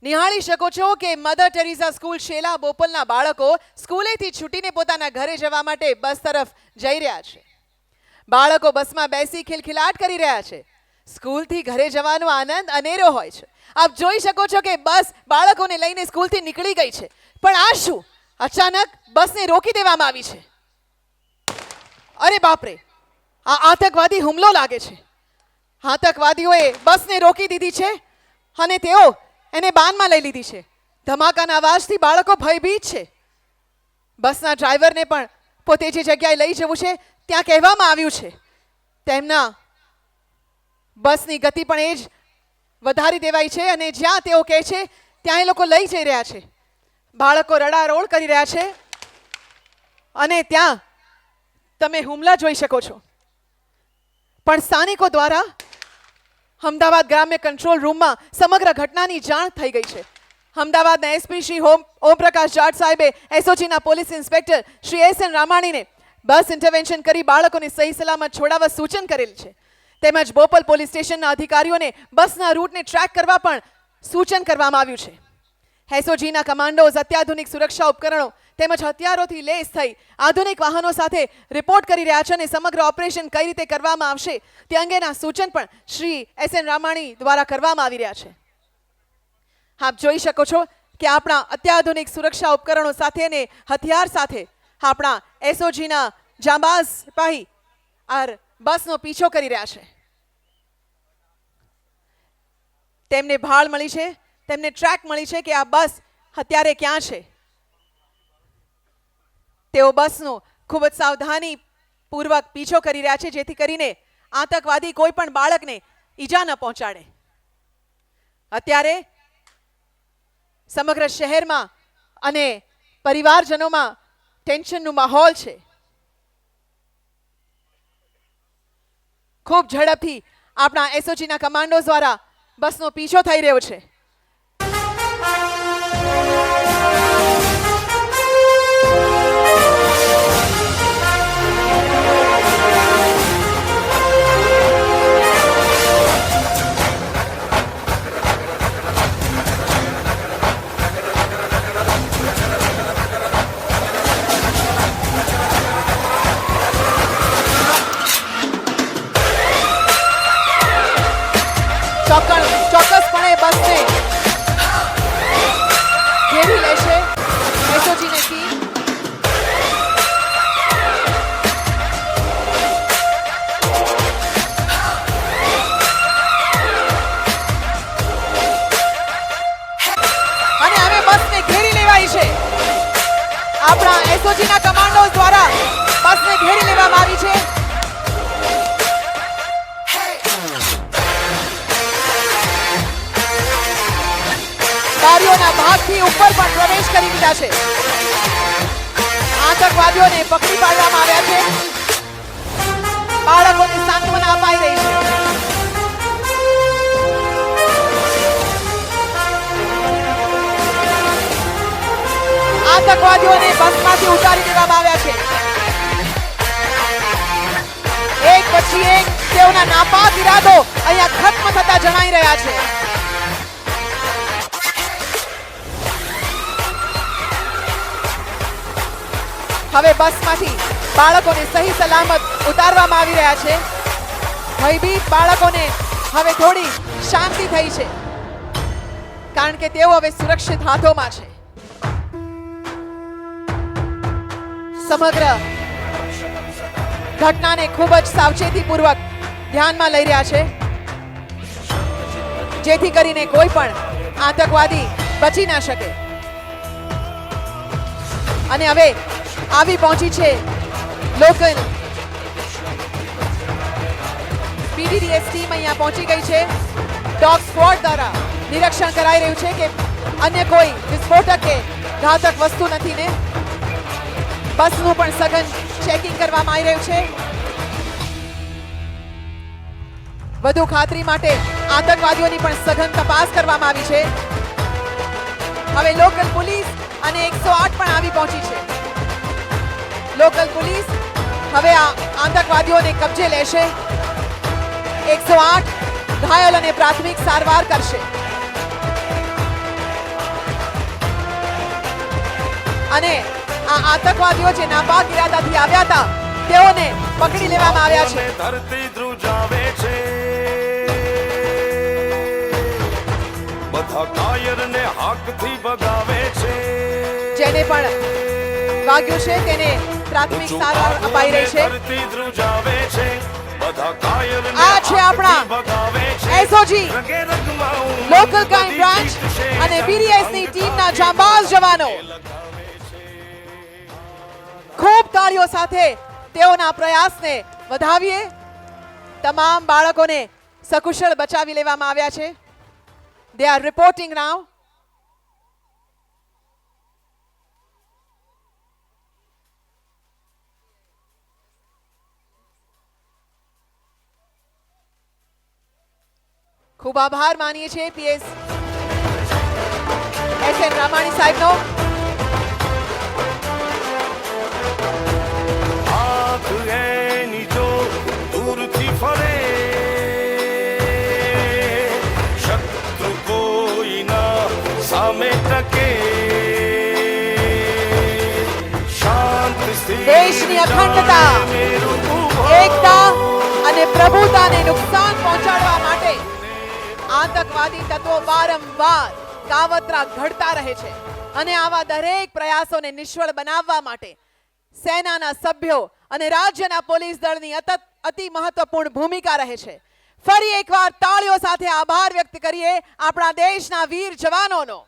નિહાળી શકો છો કે મધર ટેરેસા સ્કૂલ શેલા બોપલના બાળકો સ્કૂલેથી છૂટીને પોતાના ઘરે જવા માટે બસ તરફ જઈ રહ્યા છે. બાળકો બસમાં બેસી ખિલખિલાટ કરી રહ્યા છે. સ્કૂલથી ઘરે જવાનો આનંદ અનેરો હોય છે. આપ જોઈ શકો છો કે બસ બાળકોને લઈને સ્કૂલથી નીકળી ગઈ છે, પણ આ શું? અચાનક બસને રોકી દેવામાં આવી છે. અરે બાપરે, આ આતંકવાદી હુમલો લાગે છે. આતંકવાદીઓએ બસને રોકી દીધી છે અને તેઓ એને બાનમાં લઈ લીધી છે. ધમાકાના અવાજથી બાળકો ભયભીત છે. બસના ડ્રાઈવરને પણ પોતે જે જગ્યાએ લઈ જવું છે ત્યાં કહેવામાં આવ્યું છે. તેમના બસની ગતિ પણ એ જ વધારી દેવાઈ છે અને જ્યાં તેઓ કહે છે ત્યાં એ લોકો લઈ જઈ રહ્યા છે. બાળકો રડારોળ કરી રહ્યા છે અને ત્યાં તમે હુમલા જોઈ શકો છો. પણ સ્થાનિકો દ્વારા અમદાવાદ ગ્રામ્ય કંટ્રોલ રૂમમાં સમગ્ર ઘટનાની જાણ થઈ ગઈ છે. અમદાવાદના એસપી શ્રી ઓમપ્રકાશ જાટ સાહેબે એસઓજીના પોલીસ ઇન્સ્પેક્ટર શ્રી એસ.એન. રામાણીને બસ ઇન્ટરવેન્શન કરી બાળકોને સહી સલામત છોડાવવા સૂચન કરેલ છે. તેમજ બોપલ પોલીસ સ્ટેશનના અધિકારીઓને બસના રૂટને ટ્રેક કરવા પણ સૂચન કરવામાં આવ્યું છે. એસઓજીના કમાન્ડોઝ અત્યાધુનિક સુરક્ષા ઉપકરણો તેમજ હથિયારોથી લેસ થઈ આધુનિક વાહનો સાથે રિપોર્ટ કરી રહ્યા છે અને સમગ્ર ઓપરેશન કઈ રીતે કરવામાં આવશે તે અંગેના સૂચન પણ શ્રી એસ.એન. રામાણી દ્વારા કરવામાં આવી રહ્યા છે. આપ જોઈ શકો છો કે આપણા અત્યાધુનિક સુરક્ષા ઉપકરણો સાથે અને હથિયાર સાથે આપણા એસઓજીના જાંબાઝ સિપાહી આ બસનો પીછો કરી રહ્યા છે. તેમને ભાળ મળી છે, તેમને ટ્રેક મળી છે કે આ બસ અત્યારે ક્યાં છે. તેઓ બસનો ખૂબ જ સાવધાની પૂર્વક પીછો કરી રહ્યા છે જેથી કરીને આતંકવાદી કોઈ પણ બાળકને ઈજા ન પહોંચાડે. અત્યારે સમગ્ર શહેરમાં અને પરિવારજનોમાં ટેન્શનનું માહોલ છે. ખૂબ ઝડપથી આપણા એસઓજીના કમાન્ડો દ્વારા બસનો પીછો થઈ રહ્યો છે. ચોક્કસપણે બસને ઘેરી લેશે એસઓજીની ટીમ. અને હવે બસને ઘેરી લેવાઈ છે. આપણા એસઓજીના કમાન્ડો દ્વારા બસને ઘેરી લેવામાં આવી છે. બારીઓના ભાગથી ઉપર પણ પ્રવેશ કરી દીધા છે. આતંકવાદીઓને પકડી પાડવામાં આવ્યા છે. બાળકોને સાંત્વના અપાઈ રહી છે. આતંકવાદીઓને બસમાંથી ઉતારી દેવામાં આવ્યા છે. એક પછી એક તેઓના નાપાક ઇરાદો અહીંયા ખત્મ થતા જણાઈ રહ્યા છે. હવે બસમાંથી બાળકોને સહી સલામત ઉતારવામાં આવી રહ્યા છે. ભયભીત બાળકોને હવે થોડી શાંતિ થઈ છે કારણ કે તેઓ હવે સુરક્ષિત હાથોમાં છે. સમગ્ર ઘટનાને ખૂબ જ સાવચેતીપૂર્વક ધ્યાનમાં લઈ રહ્યા છે જેથી કરીને કોઈ પણ આતંકવાદી બચી ના શકે. અને હવે આવી પહોંચી છે લોકલ પીડીડીએસ ટીમ અહીંયા પહોંચી ગઈ છે. ડોગ સ્ક્વોડ દ્વારા નિરીક્ષણ કરાઈ રહ્યું છે કે અન્ય કોઈ વિસ્ફોટક કે ઘાતક વસ્તુ નથી ને. બસનું પણ સઘન ચેકિંગ કરવામાં આવી રહ્યું છે. વધુ ખાતરી માટે આતંકવાદીઓની પણ સઘન તપાસ કરવામાં આવી છે. હવે લોકલ પોલીસ અને 108 પણ આવી પહોંચી છે. લોકલ પોલીસ હવે આ આતંકવાદીઓને કબજે લેશે. 108 ઘાયલ અને પ્રાથમિક સારવાર કરશે. અને આ આતંકવાદીઓ જે નાપાક ઇરાદાથી આવ્યા હતા તેઓને પકડી લેવામાં આવ્યા છે. ધરતી ધ્રુજાવે છે, બધા કાયરને હાકથી ભગાવે છે. જેને પણ વાગ્યું છે તેને પ્રાથમિક સારવાર અપાઈ રહી છે. ધરતી ધ્રુજાવે છે, બધા કાયરને આ છે આપણા ભગાવે છે. એસઓજી રગે રગમાં લોકલ ક્રાઇમ બ્રાન્ચ અને બીડીએસની ટીમના જાંબાઝ જવાનો. ખૂબ તાળીઓ સાથે તેઓના પ્રયાસને વધાવીએ. તમામ બાળકોને સકુશળ બચાવી લેવામાં આવ્યા છે. They are reporting now. ખૂબ આભાર માનીએ છીએ પીએસ એસએન રામાણી સાહેબનો. આંખ એની જો દૂરથી ફરે, શત્રુ કોઈના સામે ટકે, શાંત સ્થિર દેશની અખંડતા, મેરું ઊભો, એકતા અને પ્રભુતાને નુકસાન પહોંચાડવા માટે આતંકવાદી તત્વો વારંવાર કાવતરા ઘડતા રહે છે અને આવા દરેક પ્રયાસોને નિષ્ફળ બનાવવા માટે સેનાના સભ્યો અને રાજ્યના પોલીસ દળની અતિ મહત્વપૂર્ણ ભૂમિકા રહે છે. ફરી એકવાર તાળીઓ સાથે આભાર વ્યક્ત કરીએ આપણા દેશના વીર જવાનોનો.